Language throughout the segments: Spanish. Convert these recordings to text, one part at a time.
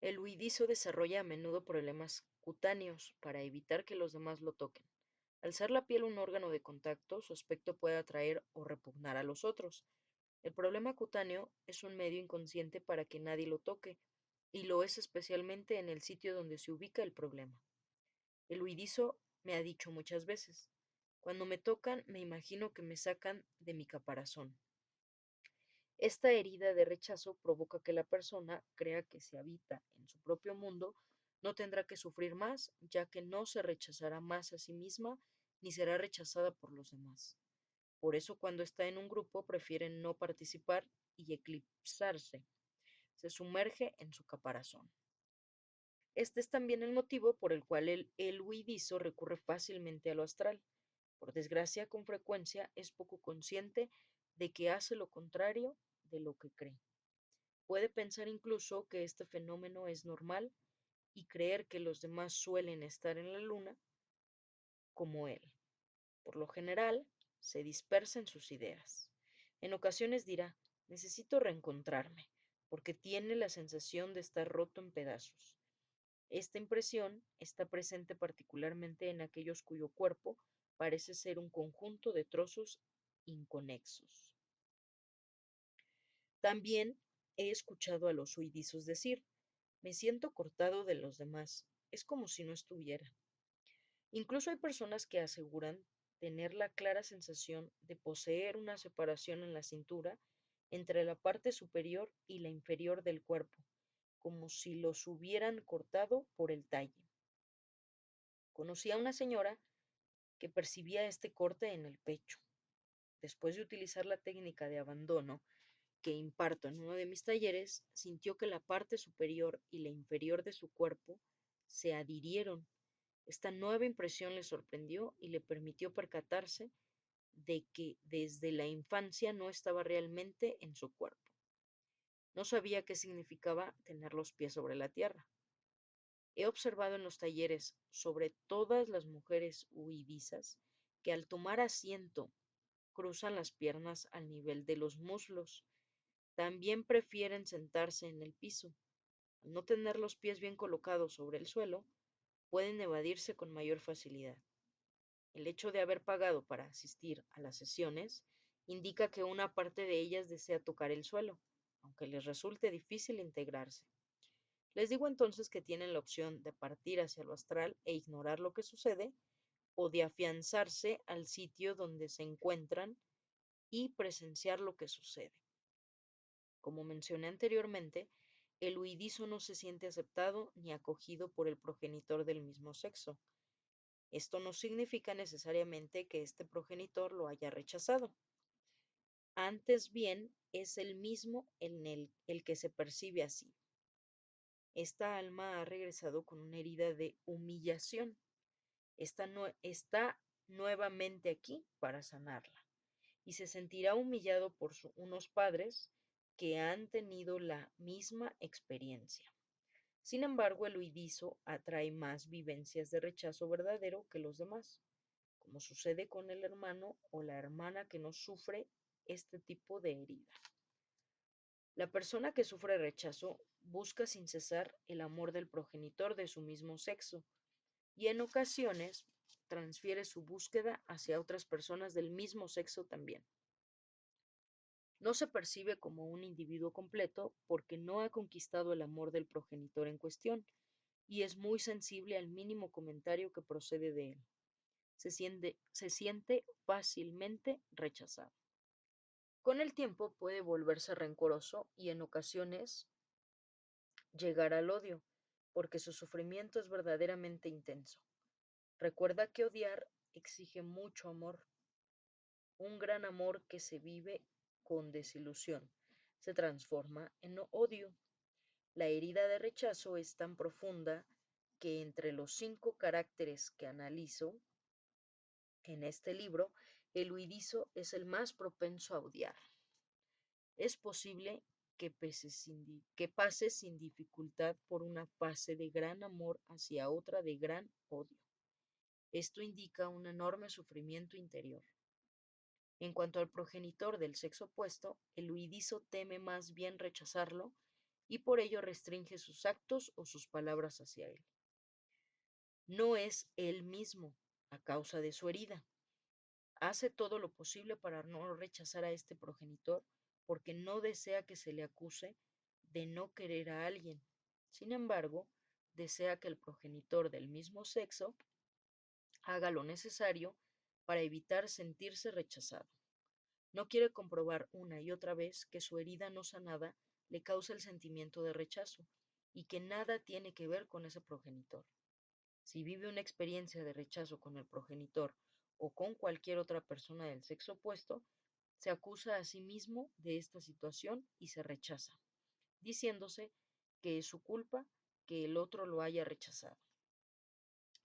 El huidizo desarrolla a menudo problemas cutáneos para evitar que los demás lo toquen. Al ser la piel un órgano de contacto, su aspecto puede atraer o repugnar a los otros. El problema cutáneo es un medio inconsciente para que nadie lo toque, y lo es especialmente en el sitio donde se ubica el problema. El huidizo me ha dicho muchas veces, cuando me tocan me imagino que me sacan de mi caparazón. Esta herida de rechazo provoca que la persona crea que si habita en su propio mundo, no tendrá que sufrir más, ya que no se rechazará más a sí misma ni será rechazada por los demás. Por eso cuando está en un grupo prefiere no participar y eclipsarse, se sumerge en su caparazón. Este es también el motivo por el cual el huidizo recurre fácilmente a lo astral. Por desgracia, con frecuencia es poco consciente de que hace lo contrario de lo que cree. Puede pensar incluso que este fenómeno es normal y creer que los demás suelen estar en la luna como él. Por lo general, se dispersa en sus ideas. En ocasiones dirá, necesito reencontrarme, porque tiene la sensación de estar roto en pedazos. Esta impresión está presente particularmente en aquellos cuyo cuerpo parece ser un conjunto de trozos inconexos. También he escuchado a los huidizos decir, me siento cortado de los demás, es como si no estuviera. Incluso hay personas que aseguran tener la clara sensación de poseer una separación en la cintura entre la parte superior y la inferior del cuerpo, como si los hubieran cortado por el talle. Conocí a una señora que percibía este corte en el pecho. Después de utilizar la técnica de abandono que imparto en uno de mis talleres, sintió que la parte superior y la inferior de su cuerpo se adhirieron. Esta nueva impresión le sorprendió y le permitió percatarse de que desde la infancia no estaba realmente en su cuerpo. No sabía qué significaba tener los pies sobre la tierra. He observado en los talleres, sobre todas las mujeres huidizas, que al tomar asiento cruzan las piernas al nivel de los muslos. También prefieren sentarse en el piso. Al no tener los pies bien colocados sobre el suelo, pueden evadirse con mayor facilidad. El hecho de haber pagado para asistir a las sesiones indica que una parte de ellas desea tocar el suelo, aunque les resulte difícil integrarse. Les digo entonces que tienen la opción de partir hacia lo astral e ignorar lo que sucede, o de afianzarse al sitio donde se encuentran y presenciar lo que sucede. Como mencioné anteriormente, el huidizo no se siente aceptado ni acogido por el progenitor del mismo sexo. Esto no significa necesariamente que este progenitor lo haya rechazado. Antes bien, es el mismo en el que se percibe así. Esta alma ha regresado con una herida de humillación. Está nuevamente aquí para sanarla y se sentirá humillado por unos padres que han tenido la misma experiencia. Sin embargo, el huidizo atrae más vivencias de rechazo verdadero que los demás, como sucede con el hermano o la hermana que no sufre este tipo de herida. La persona que sufre rechazo busca sin cesar el amor del progenitor de su mismo sexo y en ocasiones transfiere su búsqueda hacia otras personas del mismo sexo también. No se percibe como un individuo completo porque no ha conquistado el amor del progenitor en cuestión y es muy sensible al mínimo comentario que procede de él. Se siente fácilmente rechazado. Con el tiempo puede volverse rencoroso y en ocasiones llegar al odio, porque su sufrimiento es verdaderamente intenso. Recuerda que odiar exige mucho amor, un gran amor que se vive con desilusión. Se transforma en odio. La herida de rechazo es tan profunda que entre los 5 caracteres que analizo en este libro, el huidizo es el más propenso a odiar. Es posible que pase sin dificultad por una fase de gran amor hacia otra de gran odio. Esto indica un enorme sufrimiento interior. En cuanto al progenitor del sexo opuesto, el huidizo teme más bien rechazarlo y por ello restringe sus actos o sus palabras hacia él. No es él mismo a causa de su herida. Hace todo lo posible para no rechazar a este progenitor porque no desea que se le acuse de no querer a alguien. Sin embargo, desea que el progenitor del mismo sexo haga lo necesario para evitar sentirse rechazado. No quiere comprobar una y otra vez que su herida no sanada le causa el sentimiento de rechazo y que nada tiene que ver con ese progenitor. Si vive una experiencia de rechazo con el progenitor o con cualquier otra persona del sexo opuesto, se acusa a sí mismo de esta situación y se rechaza, diciéndose que es su culpa que el otro lo haya rechazado.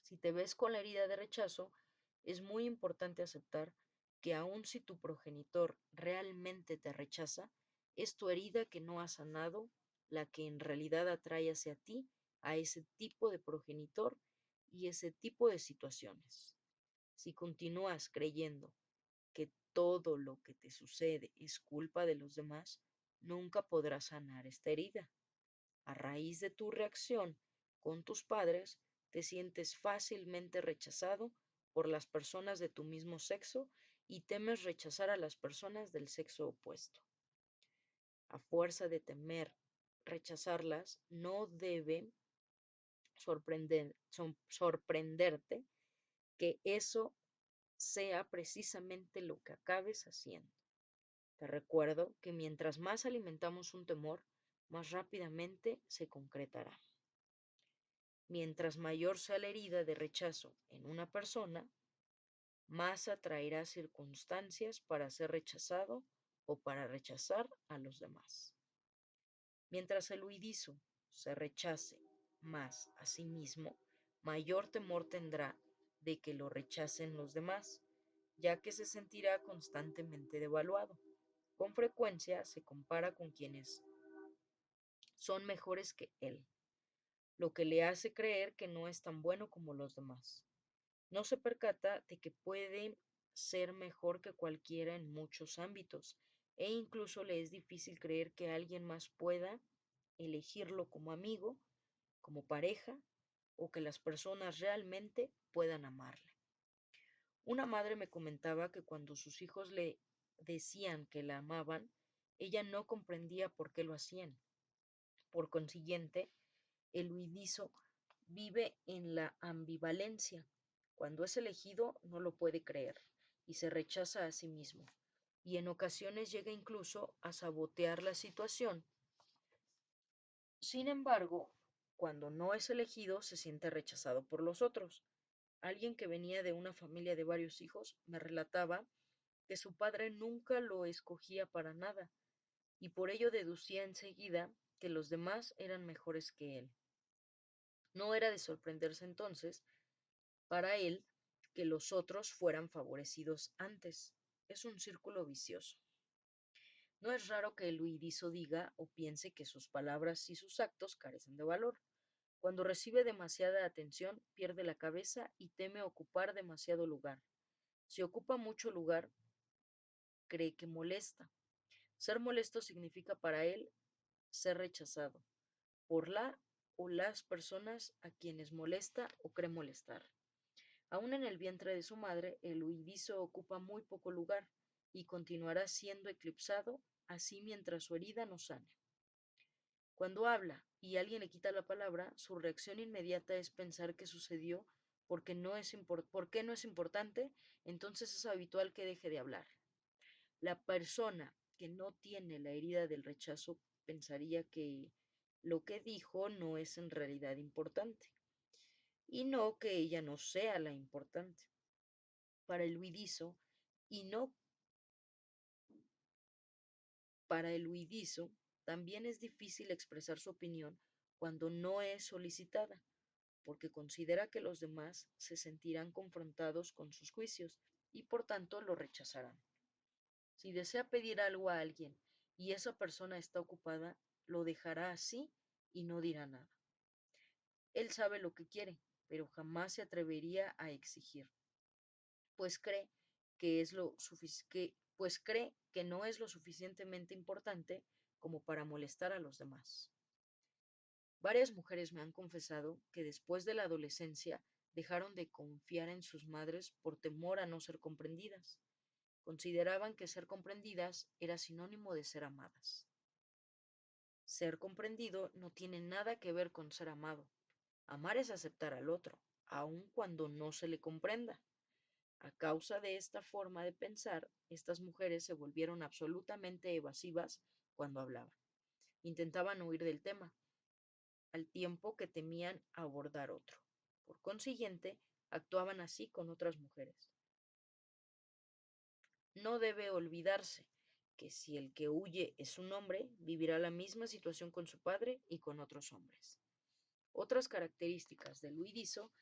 Si te ves con la herida de rechazo, es muy importante aceptar que aun si tu progenitor realmente te rechaza, es tu herida que no ha sanado la que en realidad atrae hacia ti a ese tipo de progenitor y ese tipo de situaciones. Si continúas creyendo que todo lo que te sucede es culpa de los demás, nunca podrás sanar esta herida. A raíz de tu reacción con tus padres, te sientes fácilmente rechazado por las personas de tu mismo sexo y temes rechazar a las personas del sexo opuesto. A fuerza de temer rechazarlas, no debe sorprenderte que eso sea precisamente lo que acabes haciendo. Te recuerdo que mientras más alimentamos un temor, más rápidamente se concretará. Mientras mayor sea la herida de rechazo en una persona, más atraerá circunstancias para ser rechazado o para rechazar a los demás. Mientras el huidizo se rechace más a sí mismo, mayor temor tendrá de que lo rechacen los demás, ya que se sentirá constantemente devaluado. Con frecuencia se compara con quienes son mejores que él, lo que le hace creer que no es tan bueno como los demás. No se percata de que puede ser mejor que cualquiera en muchos ámbitos e incluso le es difícil creer que alguien más pueda elegirlo como amigo, como pareja o que las personas realmente puedan amarle. Una madre me comentaba que cuando sus hijos le decían que la amaban, ella no comprendía por qué lo hacían. Por consiguiente, el huidizo vive en la ambivalencia. Cuando es elegido, no lo puede creer y se rechaza a sí mismo. Y en ocasiones llega incluso a sabotear la situación. Sin embargo, cuando no es elegido, se siente rechazado por los otros. Alguien que venía de una familia de varios hijos me relataba que su padre nunca lo escogía para nada y por ello deducía enseguida que los demás eran mejores que él. No era de sorprenderse entonces para él que los otros fueran favorecidos antes. Es un círculo vicioso. No es raro que el huidizo diga o piense que sus palabras y sus actos carecen de valor. Cuando recibe demasiada atención, pierde la cabeza y teme ocupar demasiado lugar. Si ocupa mucho lugar, cree que molesta. Ser molesto significa para él ser rechazado por la o las personas a quienes molesta o cree molestar. Aún en el vientre de su madre, el huidizo ocupa muy poco lugar y continuará siendo eclipsado así mientras su herida no sane. Cuando habla y alguien le quita la palabra, su reacción inmediata es pensar que sucedió porque no es importante, entonces es habitual que deje de hablar. La persona que no tiene la herida del rechazo pensaría que lo que dijo no es en realidad importante y no que ella no sea la importante. Para el huidizo y no para el huidizo también es difícil expresar su opinión cuando no es solicitada, porque considera que los demás se sentirán confrontados con sus juicios y por tanto lo rechazarán. Si desea pedir algo a alguien y esa persona está ocupada, lo dejará así y no dirá nada. Él sabe lo que quiere, pero jamás se atrevería a exigir, pues cree pues cree que no es lo suficientemente importante como para molestar a los demás. Varias mujeres me han confesado que después de la adolescencia dejaron de confiar en sus madres por temor a no ser comprendidas. Consideraban que ser comprendidas era sinónimo de ser amadas. Ser comprendido no tiene nada que ver con ser amado. Amar es aceptar al otro, aun cuando no se le comprenda. A causa de esta forma de pensar, estas mujeres se volvieron absolutamente evasivas cuando hablaban. Intentaban huir del tema, al tiempo que temían abordar otro. Por consiguiente, actuaban así con otras mujeres. No debe olvidarse que si el que huye es un hombre, vivirá la misma situación con su padre y con otros hombres. Otras características del huidizo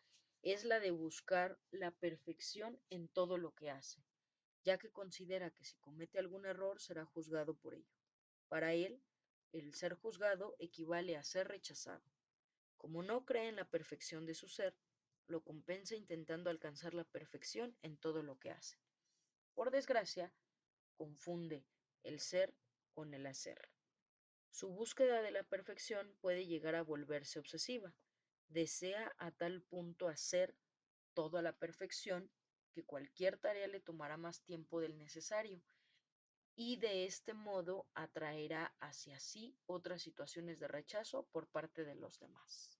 es la de buscar la perfección en todo lo que hace, ya que considera que si comete algún error será juzgado por ello. Para él, el ser juzgado equivale a ser rechazado. Como no cree en la perfección de su ser, lo compensa intentando alcanzar la perfección en todo lo que hace. Por desgracia, confunde el ser con el hacer. Su búsqueda de la perfección puede llegar a volverse obsesiva. Desea a tal punto hacer todo a la perfección que cualquier tarea le tomará más tiempo del necesario y de este modo atraerá hacia sí otras situaciones de rechazo por parte de los demás.